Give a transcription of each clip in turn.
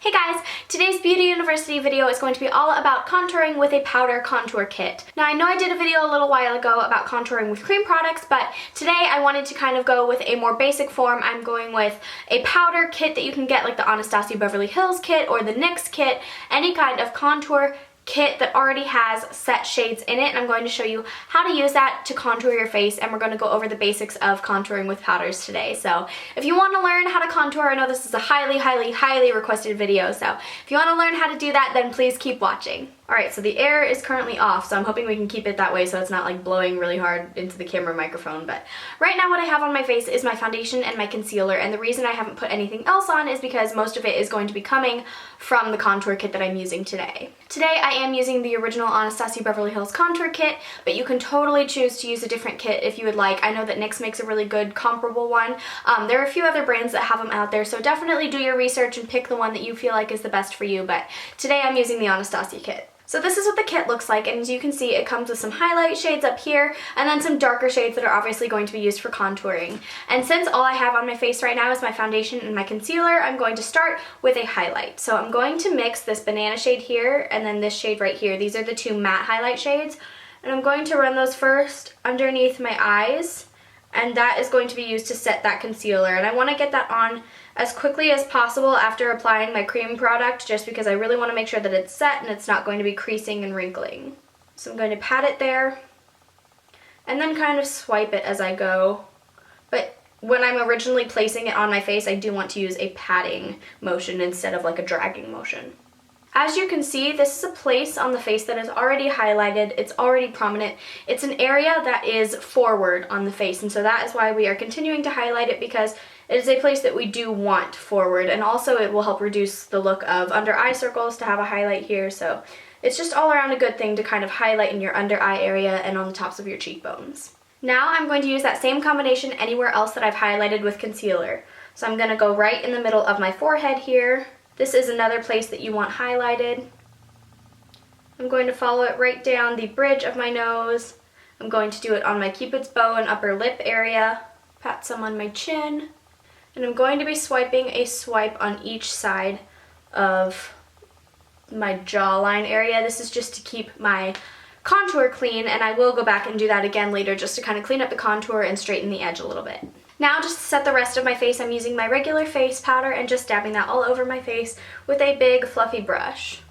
Hey guys, today's Beauty University video is going to be all about contouring with a powder contour kit. Now I know I did a video a little while ago about contouring with cream products, but today I wanted to kind of go with a more basic form. I'm going with a powder kit that you can get, like the Anastasia Beverly Hills kit or the NYX kit, any kind of contour kit that already has set shades in it, and I'm going to show you how to use that to contour your face, and we're going to go over the basics of contouring with powders today. So if you want to learn how to contour, I know this is a highly requested video, so if you want to learn how to do that, then please keep watching. Alright, so the air is currently off, so I'm hoping we can keep it that way so it's not like blowing really hard into the camera microphone, but right now what I have on my face is my foundation and my concealer, and the reason I haven't put anything else on is because most of it is going to be coming from the contour kit that I'm using today. Today I am using the original Anastasia Beverly Hills contour kit, but you can totally choose to use a different kit if you would like. I know that NYX makes a really good comparable one. There are a few other brands that have them out there, so definitely do your research and pick the one that you feel like is the best for you, but today I'm using the Anastasia kit. So this is what the kit looks like, and as you can see it comes with some highlight shades up here and then some darker shades that are obviously going to be used for contouring. And since all I have on my face right now is my foundation and my concealer, I'm going to start with a highlight. So I'm going to mix this banana shade here and then this shade right here. These are the two matte highlight shades, and I'm going to run those first underneath my eyes, and that is going to be used to set that concealer. And I want to get that on as quickly as possible after applying my cream product, just because I really want to make sure that it's set and it's not going to be creasing and wrinkling. So I'm going to pat it there and then kind of swipe it as I go. But when I'm originally placing it on my face, I do want to use a patting motion instead of like a dragging motion. As you can see, this is a place on the face that is already highlighted, it's already prominent. It's an area that is forward on the face, and so that is why we are continuing to highlight it, because it is a place that we do want forward, and also it will help reduce the look of under eye circles to have a highlight here, so it's just all around a good thing to kind of highlight in your under eye area and on the tops of your cheekbones. Now I'm going to use that same combination anywhere else that I've highlighted with concealer. So I'm going to go right in the middle of my forehead here. This is another place that you want highlighted. I'm going to follow it right down the bridge of my nose. I'm going to do it on my cupid's bow and upper lip area. Pat some on my chin. And I'm going to be swiping a swipe on each side of my jawline area. This is just to keep my contour clean, and I will go back and do that again later just to kind of clean up the contour and straighten the edge a little bit. Now, just to set the rest of my face, I'm using my regular face powder and just dabbing that all over my face with a big fluffy brush.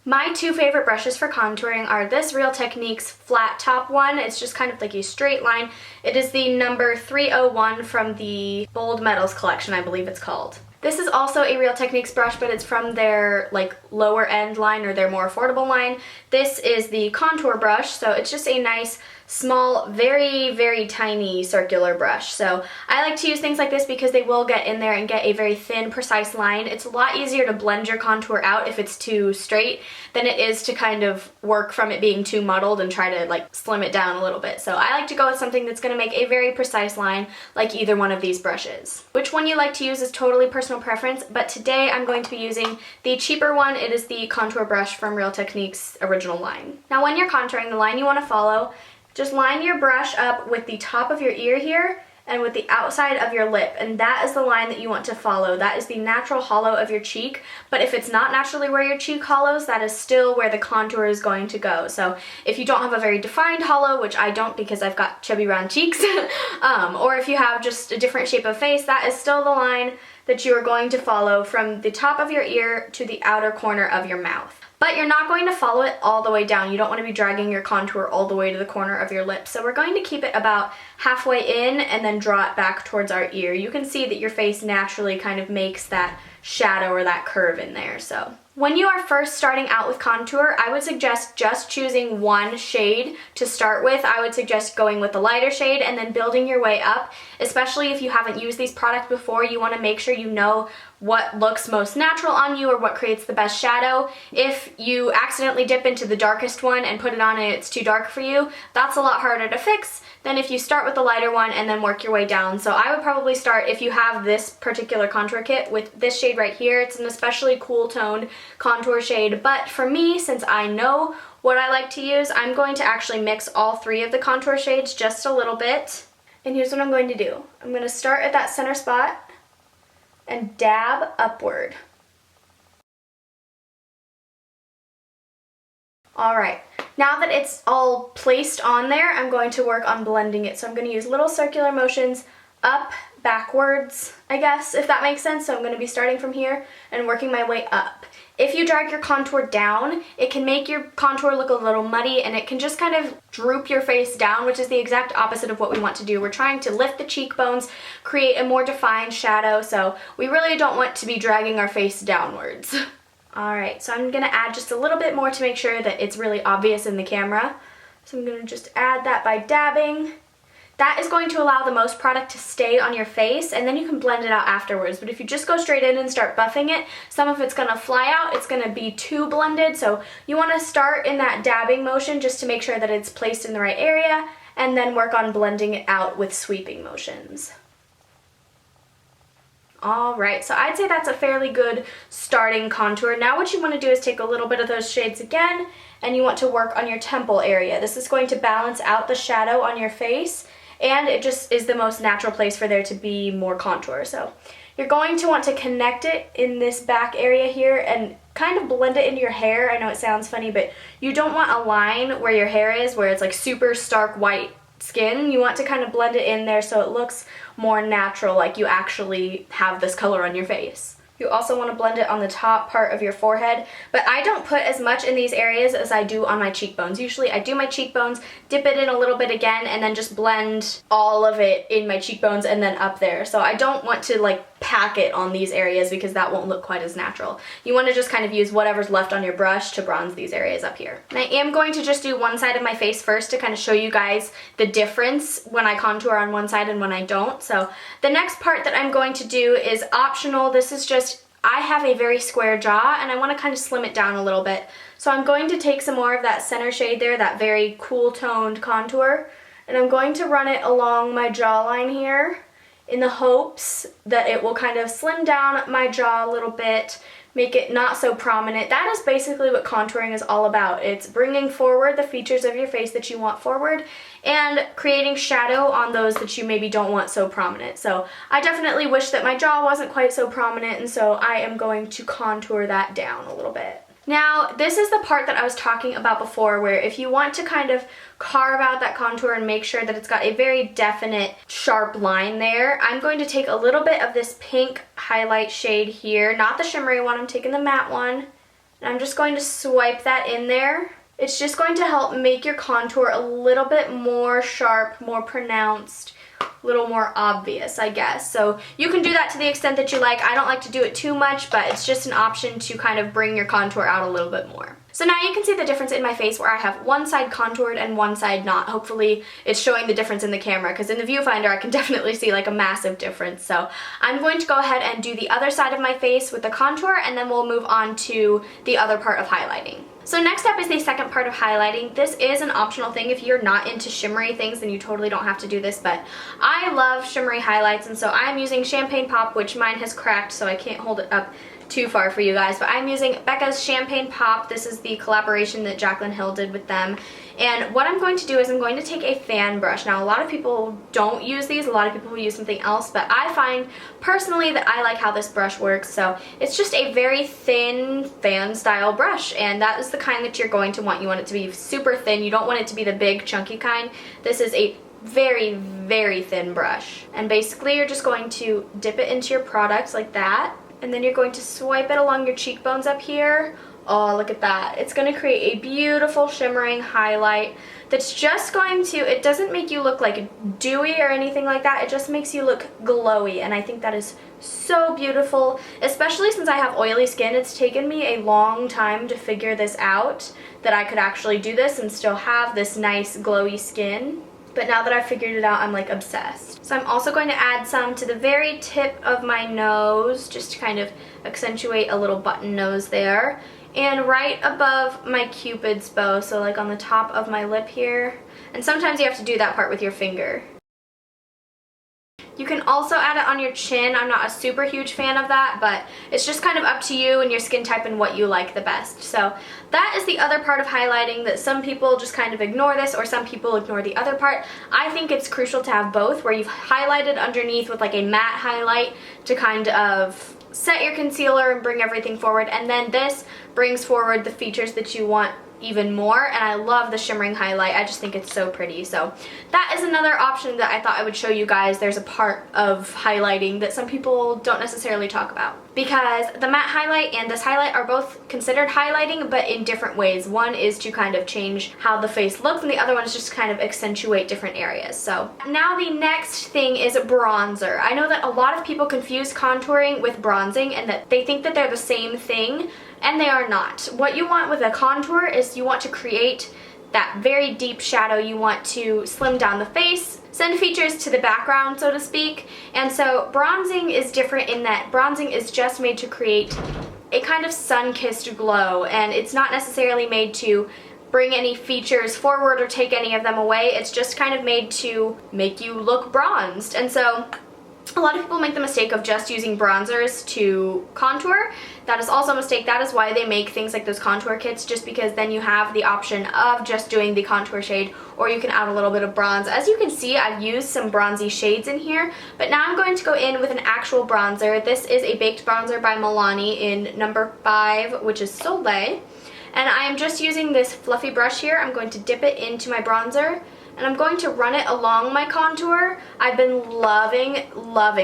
My two favorite brushes for contouring are this Real Techniques flat top one. It's just kind of like a straight line. It is the number 301 from the Bold Metals collection, I believe it's called. This is also a Real Techniques brush, but it's from their like lower end line or their more affordable line. This is the contour brush, so it's just a nice small, very tiny circular brush. So I like to use things like this because they will get in there and get a very thin, precise line. It's a lot easier to blend your contour out if it's too straight than it is to kind of work from it being too muddled and try to like slim it down a little bit. So I like to go with something that's going to make a very precise line, like either one of these brushes. Which one you like to use is totally personal preference, but today I'm going to be using the cheaper one. It is the contour brush from Real Techniques original line. Now when you're contouring, the line you want to follow, just line your brush up with the top of your ear here and with the outside of your lip, and that is the line that you want to follow. That is the natural hollow of your cheek, but if it's not naturally where your cheek hollows, that is still where the contour is going to go. So if you don't have a very defined hollow, which I don't because I've got chubby round cheeks, or if you have just a different shape of face, that is still the line that you are going to follow from the top of your ear to the outer corner of your mouth. But you're not going to follow it all the way down. You don't want to be dragging your contour all the way to the corner of your lip. So we're going to keep it about halfway in and then draw it back towards our ear. You can see that your face naturally kind of makes that shadow or that curve in there. So when you are first starting out with contour, I would suggest just choosing one shade to start with. I would suggest going with the lighter shade and then building your way up. Especially if you haven't used these products before, you want to make sure you know what looks most natural on you or what creates the best shadow. If you accidentally dip into the darkest one and put it on and it's too dark for you, that's a lot harder to fix than if you start with the lighter one and then work your way down. So I would probably start, if you have this particular contour kit, with this shade right here. It's an especially cool toned contour shade, but for me, since I know what I like to use, I'm going to actually mix all three of the contour shades just a little bit. And here's what I'm going to do. I'm going to start at that center spot and dab upward. Alright, now that it's all placed on there, I'm going to work on blending it. So I'm going to use little circular motions up, backwards, I guess, if that makes sense. So I'm going to be starting from here and working my way up. If you drag your contour down, it can make your contour look a little muddy and it can just kind of droop your face down, which is the exact opposite of what we want to do. We're trying to lift the cheekbones, create a more defined shadow, so we really don't want to be dragging our face downwards. Alright, so I'm going to add just a little bit more to make sure that it's really obvious in the camera. So I'm going to just add that by dabbing. That is going to allow the most product to stay on your face, and then you can blend it out afterwards. But if you just go straight in and start buffing it, some of it's going to fly out, it's going to be too blended. So you want to start in that dabbing motion just to make sure that it's placed in the right area, and then work on blending it out with sweeping motions. Alright, so I'd say that's a fairly good starting contour. Now what you want to do is take a little bit of those shades again, and you want to work on your temple area. This is going to balance out the shadow on your face, and it just is the most natural place for there to be more contour. So you're going to want to connect it in this back area here and kind of blend it into your hair. I know it sounds funny, but you don't want a line where your hair is, where it's like super stark white skin. You want to kind of blend it in there so it looks more natural, like you actually have this color on your face. You also want to blend it on the top part of your forehead, but I don't put as much in these areas as I do on my cheekbones. Usually I do my cheekbones, dip it in a little bit again, and then just blend all of it in my cheekbones and then up there. So I don't want to like pack it on these areas because that won't look quite as natural. You want to just kind of use whatever's left on your brush to bronze these areas up here. And I am going to just do one side of my face first to kind of show you guys the difference when I contour on one side and when I don't. So the next part that I'm going to do is optional. This is just, I have a very square jaw and I want to kind of slim it down a little bit. So I'm going to take some more of that center shade there, that very cool toned contour, and I'm going to run it along my jawline here in the hopes that it will kind of slim down my jaw a little bit, make it not so prominent. That is basically what contouring is all about. It's bringing forward the features of your face that you want forward and creating shadow on those that you maybe don't want so prominent. So I definitely wish that my jaw wasn't quite so prominent, and so I am going to contour that down a little bit. Now, this is the part that I was talking about before, where if you want to kind of carve out that contour and make sure that it's got a very definite, sharp line there, I'm going to take a little bit of this pink highlight shade here, not the shimmery one, I'm taking the matte one, and I'm just going to swipe that in there. It's just going to help make your contour a little bit more sharp, more pronounced, a little more obvious, I guess. So you can do that to the extent that you like. I don't like to do it too much, but it's just an option to kind of bring your contour out a little bit more. So now you can see the difference in my face where I have one side contoured and one side not. Hopefully it's showing the difference in the camera, because in the viewfinder I can definitely see like a massive difference. So I'm going to go ahead and do the other side of my face with the contour, and then we'll move on to the other part of highlighting. So next up is the second part of highlighting. This is an optional thing. If you're not into shimmery things, then you totally don't have to do this, but I love shimmery highlights, and so I'm using Champagne Pop, which mine has cracked, so I can't hold it up too far for you guys, but I'm using Becca's Champagne Pop. This is the collaboration that Jaclyn Hill did with them. And what I'm going to do is I'm going to take a fan brush. Now, a lot of people don't use these, a lot of people will use something else, but I find personally that I like how this brush works. So it's just a very thin fan style brush, and that is the kind that you're going to want. You want it to be super thin. You don't want it to be the big chunky kind. This is a very, very thin brush. And basically you're just going to dip it into your product like that, and then you're going to swipe it along your cheekbones up here. Oh, look at that. It's going to create a beautiful shimmering highlight that's just going to, it doesn't make you look like dewy or anything like that. It just makes you look glowy, and I think that is so beautiful, especially since I have oily skin. It's taken me a long time to figure this out, that I could actually do this and still have this nice glowy skin. But now that I've figured it out, I'm like obsessed. So I'm also going to add some to the very tip of my nose, just to kind of accentuate a little button nose there. And right above my Cupid's bow, so like on the top of my lip here. And sometimes you have to do that part with your finger. You can also add it on your chin. I'm not a super huge fan of that, but it's just kind of up to you and your skin type and what you like the best. So that is the other part of highlighting, that some people just kind of ignore this, or some people ignore the other part. I think it's crucial to have both, where you've highlighted underneath with like a matte highlight to kind of set your concealer and bring everything forward, and then this brings forward the features that you want even more, and I love the shimmering highlight. I just think it's so pretty. So that is another option that I thought I would show you guys. There's a part of highlighting that some people don't necessarily talk about, because the matte highlight and this highlight are both considered highlighting, but in different ways. One is to kind of change how the face looks, and the other one is just kind of accentuate different areas. So now the next thing is bronzer. I know that a lot of people confuse contouring with bronzing and that they think that they're the same thing, and they are not. What you want with a contour is you want to create that very deep shadow. You want to slim down the face, send features to the background, so to speak. And so bronzing is different in that bronzing is just made to create a kind of sun-kissed glow, and it's not necessarily made to bring any features forward or take any of them away. It's just kind of made to make you look bronzed. And so a lot of people make the mistake of just using bronzers to contour. That is also a mistake. That is why they make things like those contour kits, just because then you have the option of just doing the contour shade, or you can add a little bit of bronze. As you can see, I've used some bronzy shades in here, but now I'm going to go in with an actual bronzer. This is a baked bronzer by Milani in number 5, which is Soleil. And I am just using this fluffy brush here. I'm going to dip it into my bronzer, and I'm going to run it along my contour. I've been loving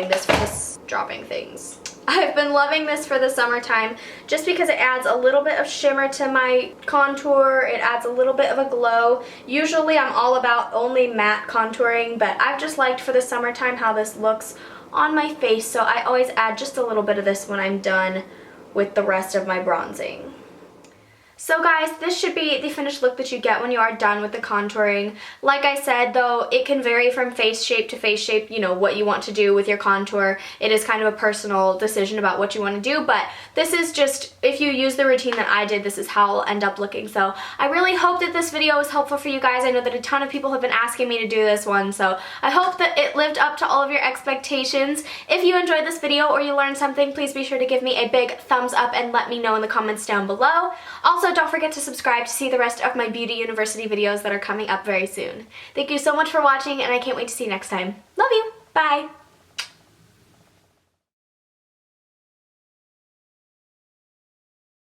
this for this, dropping things. I've been loving this for the summertime just because it adds a little bit of shimmer to my contour. It adds a little bit of a glow. Usually I'm all about only matte contouring, but I've just liked for the summertime how this looks on my face, so I always add just a little bit of this when I'm done with the rest of my bronzing. So guys, this should be the finished look that you get when you are done with the contouring. Like I said though, it can vary from face shape to face shape, you know, what you want to do with your contour. It is kind of a personal decision about what you want to do, but this is just, if you use the routine that I did, this is how I'll end up looking. So I really hope that this video was helpful for you guys. I know that a ton of people have been asking me to do this one, so I hope that it lived up to all of your expectations. If you enjoyed this video or you learned something, please be sure to give me a big thumbs up and let me know in the comments down below. Also, don't forget to subscribe to see the rest of my Beauty University videos that are coming up very soon. Thank you so much for watching, and I can't wait to see you next time. Love you! Bye!